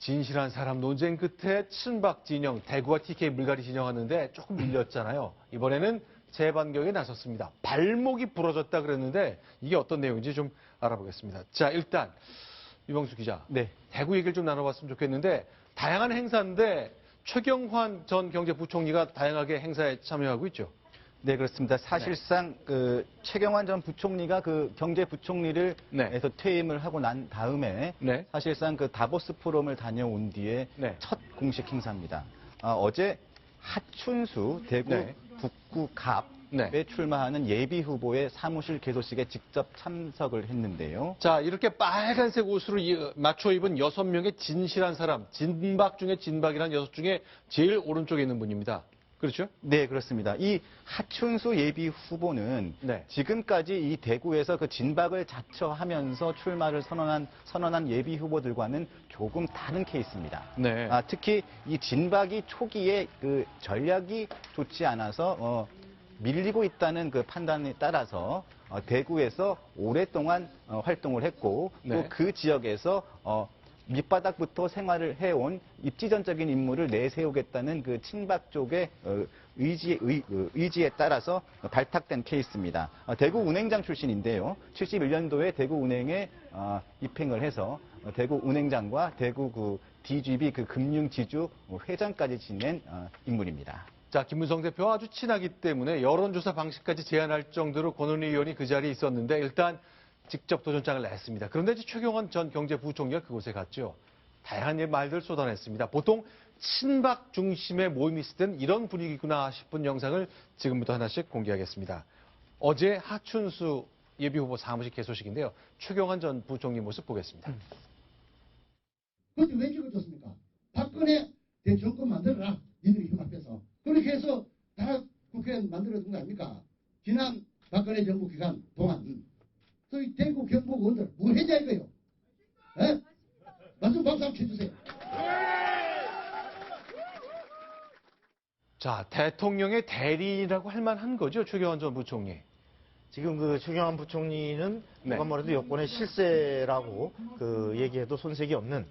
진실한 사람 논쟁 끝에 친박 진영, 대구와 TK 물갈이 진영하는데 조금 밀렸잖아요. 이번에는 재반격에 나섰습니다. 발목이 부러졌다 그랬는데 이게 어떤 내용인지 좀 알아보겠습니다. 자, 일단 유병수 기자, 네. 대구 얘기를 좀 나눠봤으면 좋겠는데 다양한 행사인데 최경환 전 경제부총리가 다양하게 행사에 참여하고 있죠. 네, 그렇습니다. 사실상 그 최경환 전 부총리가 그 경제부총리를 에서 퇴임을 하고 난 다음에 사실상 그 다보스 포럼을 다녀온 뒤에 첫 공식 행사입니다. 어제 하춘수 대구 북구 갑에 출마하는 예비 후보의 사무실 개소식에 직접 참석을 했는데요. 자, 이렇게 빨간색 옷으로 맞춰 입은 6명의 진실한 사람, 진박 중에 진박이라는 6 중에 제일 오른쪽에 있는 분입니다. 그렇죠? 네, 그렇습니다. 이 하춘수 예비 후보는 지금까지 이 대구에서 그 진박을 자처하면서 출마를 선언한 예비 후보들과는 조금 다른 케이스입니다. 특히 이 진박이 초기에 그 전략이 좋지 않아서 밀리고 있다는 그 판단에 따라서 대구에서 오랫동안 활동을 했고 또 그 지역에서 밑바닥부터 생활을 해온 입지전적인 인물을 내세우겠다는 그 친박 쪽의 의지에 따라서 발탁된 케이스입니다. 대구 운행장 출신인데요. 71년도에 대구 운행에 입행을 해서 대구 운행장과 대구 그 DGB 그 금융지주 회장까지 지낸 인물입니다. 자, 김무성 대표와 아주 친하기 때문에 여론조사 방식까지 제안할 정도로 권은희 의원이 그 자리에 있었는데 일단 직접 도전장을 냈습니다. 그런데 이제 최경환 전 경제부총리가 그곳에 갔죠. 다양한 말들 쏟아냈습니다. 보통 친박 중심의 모임이 있을 땐 이런 분위기구나 싶은 영상을 지금부터 하나씩 공개하겠습니다. 어제 하춘수 예비후보 사무실 개소식인데요. 최경환 전 부총리 모습 보겠습니다. 그런데 왜 찍어줬습니까? 박근혜 대정권 만들어라. 니들이 흉합해서. 그렇게 해서 다 국회에 만들어준 거 아닙니까? 지난 박근혜 정부 기간 동안. 저희 대구 경북 의원들 뭘 했냐 이거요? 에? 말씀 박수 한번 쳐주세요. 자, 대통령의 대리라고 할 만한 거죠, 최경환 전 부총리. 지금 그 최경환 부총리는 누가 뭐래도 여권의 실세라고 그 얘기해도 손색이 없는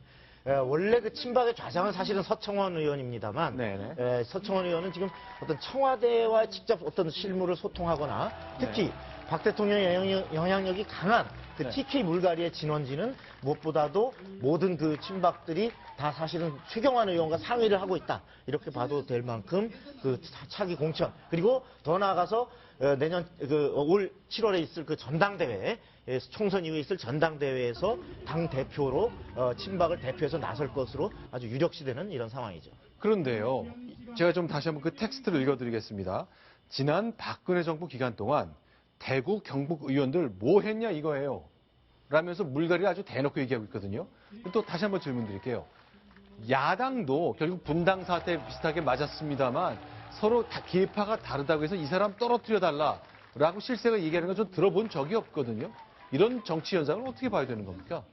원래 그 친박의 좌장은 사실은 서청원 의원입니다만 서청원 의원은 지금 어떤 청와대와 직접 어떤 실무를 소통하거나 특히 박 대통령의 영향력이 강한 그 TK 물갈이의 진원지는 무엇보다도 모든 그 친박들이 다 사실은 최경환 의원과 상의를 하고 있다. 이렇게 봐도 될 만큼 그 차기 공천 그리고 더 나아가서 내년 올 7월에 있을 그 전당대회 총선 이후에 있을 전당대회에서 당 대표로 친박을 대표해서 나설 것으로 아주 유력시되는 이런 상황이죠. 그런데요, 제가 좀 다시 한번 그 텍스트를 읽어드리겠습니다. 지난 박근혜 정부 기간 동안 대구, 경북 의원들 뭐 했냐 이거예요. 라면서 물갈이를 아주 대놓고 얘기하고 있거든요. 또 다시 한번 질문 드릴게요. 야당도 결국 분당 사태 비슷하게 맞았습니다만 서로 다 계파가 다르다고 해서 이 사람 떨어뜨려 달라라고 실세가 얘기하는 건 좀 들어본 적이 없거든요. 이런 정치 현상을 어떻게 봐야 되는 겁니까?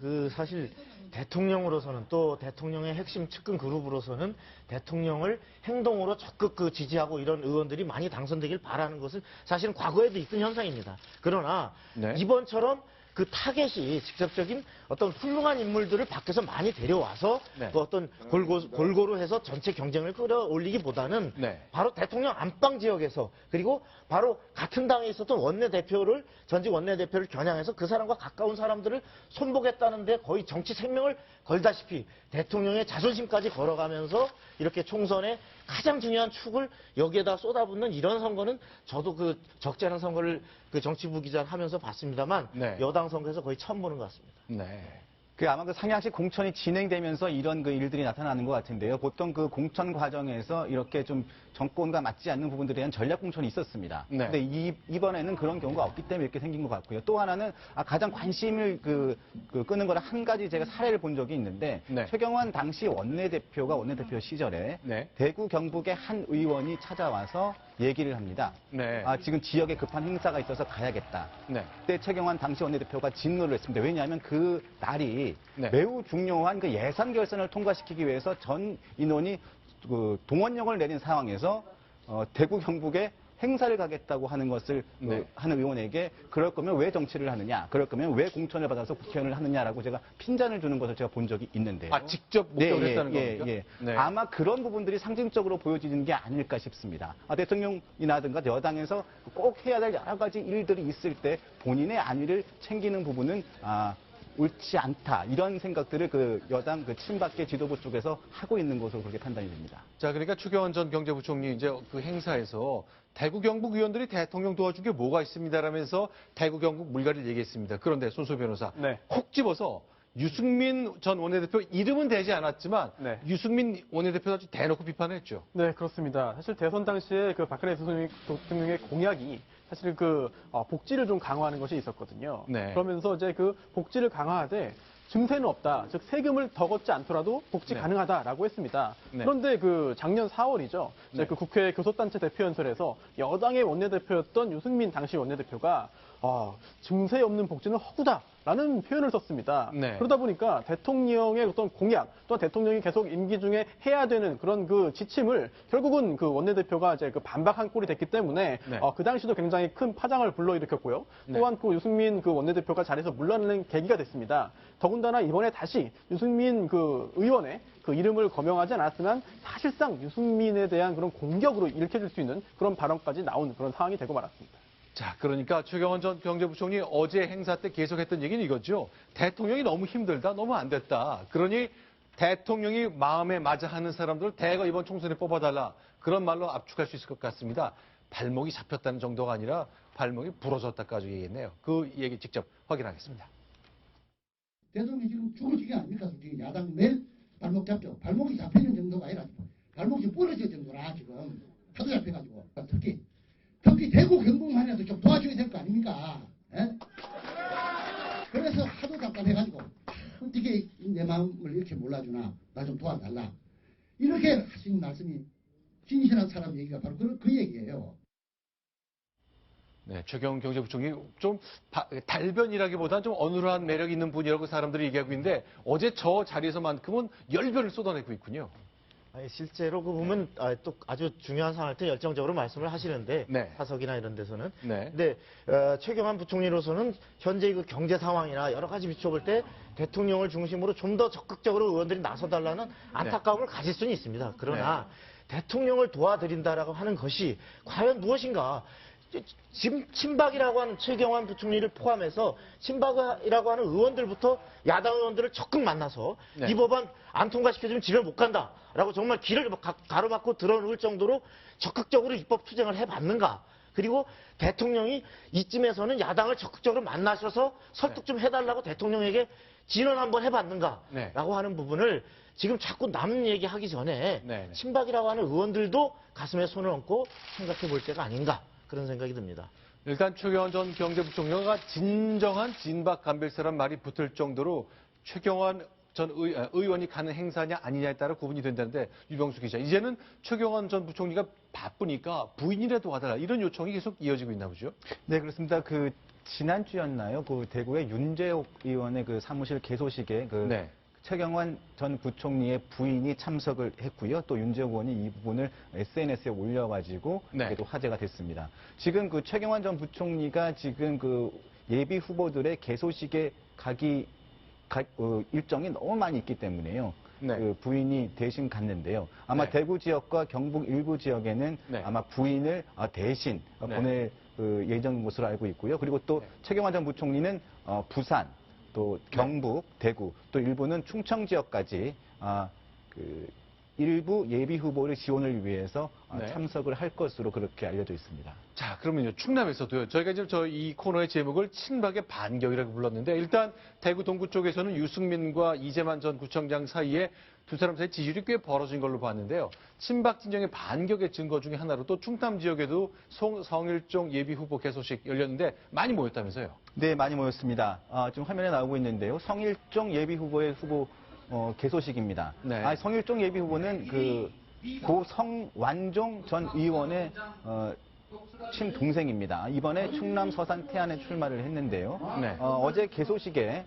그 사실 대통령으로서는 또 대통령의 핵심 측근 그룹으로서는 대통령을 행동으로 적극 그 지지하고 이런 의원들이 많이 당선되길 바라는 것은 사실은 과거에도 있던 현상입니다. 그러나 이번처럼 그 타겟이 직접적인 어떤 훌륭한 인물들을 밖에서 많이 데려와서 그 어떤 골고루 해서 전체 경쟁을 끌어올리기보다는 바로 대통령 안방 지역에서 그리고 바로 같은 당에 있었던 원내대표를 전직 원내대표를 겨냥해서 그 사람과 가까운 사람들을 손보겠다는데 거의 정치 생명을 걸다시피 대통령의 자존심까지 걸어가면서 이렇게 총선에 가장 중요한 축을 여기에다 쏟아붓는 이런 선거는 저도 그 적지 않은 선거를 그 정치부 기자 하면서 봤습니다만 여당 선거에서 거의 처음 보는 것 같습니다. 그 아마 그 상향식 공천이 진행되면서 이런 그 일들이 나타나는 것 같은데요. 보통 그 공천 과정에서 이렇게 좀 정권과 맞지 않는 부분들에 대한 전략 공천이 있었습니다. 근데 이번에는 그런 경우가 없기 때문에 이렇게 생긴 것 같고요. 또 하나는 가장 관심을 끄는 거는 한 가지 제가 사례를 본 적이 있는데 최경환 당시 원내대표가 원내대표 시절에 대구 경북의 한 의원이 찾아와서 얘기를 합니다. 지금 지역에 급한 행사가 있어서 가야겠다. 그때 최경환 당시 원내대표가 진노를 했습니다. 왜냐하면 그 날이 매우 중요한 그 예산 결산을 통과시키기 위해서 전 인원이 그 동원령을 내린 상황에서 대구 경북의 행사를 가겠다고 하는 것을 하는 의원에게 그럴 거면 왜 정치를 하느냐, 그럴 거면 왜 공천을 받아서 국회의원을 하느냐라고 제가 핀잔을 주는 것을 제가 본 적이 있는데요. 아, 직접 목격을 했다는 겁니까? 네. 아마 그런 부분들이 상징적으로 보여지는 게 아닐까 싶습니다. 대통령이라든가 여당에서 꼭 해야 될 여러 가지 일들이 있을 때 본인의 안위를 챙기는 부분은 옳지 않다. 이런 생각들을 그 여당 그 친박계 지도부 쪽에서 하고 있는 것으로 그렇게 판단이 됩니다. 자, 그러니까 추경환 전 경제부총리 이제 그 행사에서 대구 경북 의원들이 대통령 도와준 게 뭐가 있습니다라면서 대구 경북 물갈이를 얘기했습니다. 그런데 손소 변호사 콕 집어서 유승민 전 원내대표 이름은 되지 않았지만 유승민 원내대표도 아주 대놓고 비판했죠. 네, 그렇습니다. 사실 대선 당시에 그 박근혜 대통령의 공약이 사실 그 복지를 좀 강화하는 것이 있었거든요. 그러면서 이제 그 복지를 강화하되 증세는 없다. 즉 세금을 더 걷지 않더라도 복지 가능하다라고 했습니다. 그런데 그 작년 4월이죠. 그 국회 교섭단체 대표연설에서 여당의 원내대표였던 유승민 당시 원내대표가 증세 없는 복지는 허구다라는 표현을 썼습니다. 그러다 보니까 대통령의 어떤 공약, 또한 대통령이 계속 임기 중에 해야 되는 그런 그 지침을 결국은 그 원내대표가 이제 그 반박한 꼴이 됐기 때문에 그 당시도 굉장히 큰 파장을 불러일으켰고요. 또한 그 유승민 그 원내대표가 자리에서 물러나는 계기가 됐습니다. 더군다나 이번에 다시 유승민 그 의원의 그 이름을 거명하지 않았으면 사실상 유승민에 대한 그런 공격으로 일으켜질 수 있는 그런 발언까지 나온 그런 상황이 되고 말았습니다. 자, 그러니까 추경환 전 경제부총리 어제 행사 때 계속했던 얘기는 이거죠. 대통령이 너무 힘들다, 너무 안 됐다. 그러니 대통령이 마음에 맞아 하는 사람들을 대거 이번 총선에 뽑아달라. 그런 말로 압축할 수 있을 것 같습니다. 발목이 잡혔다는 정도가 아니라 발목이 부러졌다까지 얘기했네요. 그 얘기 직접 확인하겠습니다. 대통령이 지금 죽을 지경 아닙니까? 솔직히 야당 매일 발목 잡죠. 발목이 잡히는 정도가 아니라 발목이 부러질 정도라 지금 하도 잡혀가지고 특히 대구 경북만 해도 좀 도와줘야 될 거 아닙니까? 에? 그래서 하도 답답해가지고 어떻게 내 마음을 이렇게 몰라주나 나 좀 도와달라 이렇게 하신 말씀이 진실한 사람 얘기가 바로 그 얘기예요. 네, 최경 경제부총리 좀 달변이라기보다는 좀 어눌한 매력 있는 분이라고 사람들이 얘기하고 있는데 어제 저 자리에서만큼은 열변을 쏟아내고 있군요. 실제로 그 보면 또 아주 중요한 상황일 때 열정적으로 말씀을 하시는데 사석이나 이런 데서는. 근데 최경환 부총리로서는 현재 그 경제 상황이나 여러 가지 비춰볼 때 대통령을 중심으로 좀 더 적극적으로 의원들이 나서달라는 안타까움을 가질 수는 있습니다. 그러나 대통령을 도와드린다라고 하는 것이 과연 무엇인가? 지금 친박이라고 하는 최경환 부총리를 포함해서 친박이라고 하는 의원들부터 야당 의원들을 적극 만나서 이 법안 안 통과시켜주면 집에 못 간다라고 정말 길을 가로막고 들어놓을 정도로 적극적으로 입법 투쟁을 해봤는가. 그리고 대통령이 이쯤에서는 야당을 적극적으로 만나셔서 설득 좀 해달라고 대통령에게 진언 한번 해봤는가라고 하는 부분을 지금 자꾸 남 얘기하기 전에 친박이라고 하는 의원들도 가슴에 손을 얹고 생각해 볼 때가 아닌가. 그런 생각이 듭니다. 일단 최경환 전 경제부총리가 진정한 진박 간별세란 말이 붙을 정도로 최경환 전 의원이 가는 행사냐 아니냐에 따라 구분이 된다는데 유병수 기자, 이제는 최경환 전 부총리가 바쁘니까 부인이라도 와달라 이런 요청이 계속 이어지고 있나 보죠? 네, 그렇습니다. 그 지난주였나요? 그 대구의 윤재옥 의원의 그 사무실 개소식에 최경환 전 부총리의 부인이 참석을 했고요. 또 윤재옥 의원이 이 부분을 SNS에 올려가지고 또 화제가 됐습니다. 지금 그 최경환 전 부총리가 지금 그 예비 후보들의 개소식에 일정이 너무 많이 있기 때문에요. 그 부인이 대신 갔는데요. 아마 대구 지역과 경북 일부 지역에는 아마 부인을 대신 보낼 예정인 것으로 알고 있고요. 그리고 또 최경환 전 부총리는 부산, 또 경북, 대구, 또 일부는 충청 지역까지 일부 예비 후보를 지원을 위해서 참석을 할 것으로 그렇게 알려져 있습니다. 자, 그러면요, 충남에서도요. 저희가 이제 이 코너의 제목을 친박의 반격이라고 불렀는데 일단 대구 동구 쪽에서는 유승민과 이재만 전 구청장 사이에 두 사람 사이 지지율이 꽤 벌어진 걸로 봤는데요. 친박 진영의 반격의 증거 중에 하나로 또 충남 지역에도 성일종 예비 후보 개소식 열렸는데 많이 모였다면서요? 네, 많이 모였습니다. 지금 화면에 나오고 있는데요. 성일종 예비 후보의 개소식입니다. 성일종 예비 후보는 고 성완종 전 의원의 친동생입니다. 이번에 충남 서산 태안에 출마를 했는데요. 어제 개소식에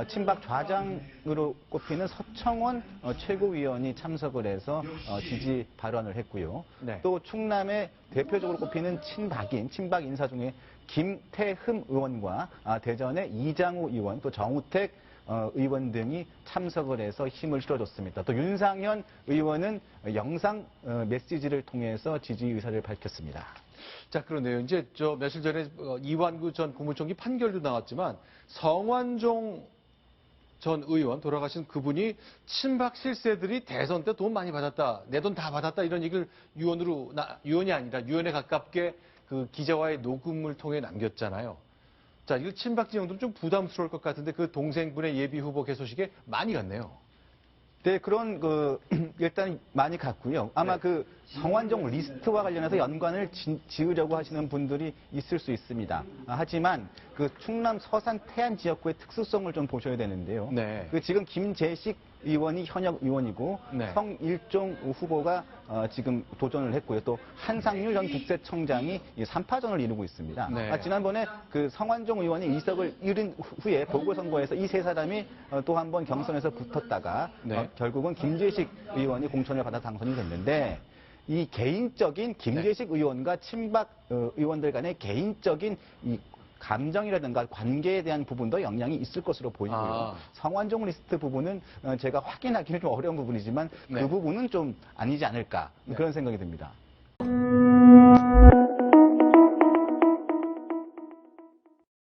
친박 좌장으로 꼽히는 서청원 최고위원이 참석을 해서 지지 발언을 했고요. 네. 또 충남의 대표적으로 꼽히는 친박 인사 중에 김태흠 의원과 대전의 이장우 의원, 또 정우택 의원 등이 참석을 해서 힘을 실어줬습니다. 또 윤상현 의원은 영상 메시지를 통해서 지지 의사를 밝혔습니다. 자, 그런데요. 이제 며칠 전에 이완구 전 국무총리 판결도 나왔지만 성완종 전 의원 돌아가신 그분이 친박 실세들이 대선 때 돈 많이 받았다, 내 돈 다 받았다 이런 얘기를 유언이 아니라 유언에 가깝게 그 기자와의 녹음을 통해 남겼잖아요. 자, 이거 친박 진영들은 좀 부담스러울 것 같은데 그 동생분의 예비 후보 개소식에 많이 갔네요. 네, 그런 일단 많이 갔고요. 아마 네. 그 성완종 리스트와 관련해서 연관을 지으려고 하시는 분들이 있을 수 있습니다. 하지만 그 충남 서산 태안 지역구의 특수성을 좀 보셔야 되는데요. 네. 그 지금 김재식 의원이 현역 의원이고 네. 성일종 후보가 지금 도전을 했고요. 또 한상률 전 국세청장이 3파전을 이루고 있습니다. 네. 지난번에 그 성완종 의원이 이석을 잃은 후에 보궐선거에서 이 세 사람이 또 한 번 경선에서 붙었다가 네. 결국은 김재식 의원이 공천을 받아 당선이 됐는데 이 개인적인 김재식 의원과 친박 의원들 간의 개인적인 이 감정이라든가 관계에 대한 부분도 영향이 있을 것으로 보이고요. 성완종 리스트 부분은 제가 확인하기는 좀 어려운 부분이지만 네. 그 부분은 좀 아니지 않을까 네. 그런 생각이 듭니다.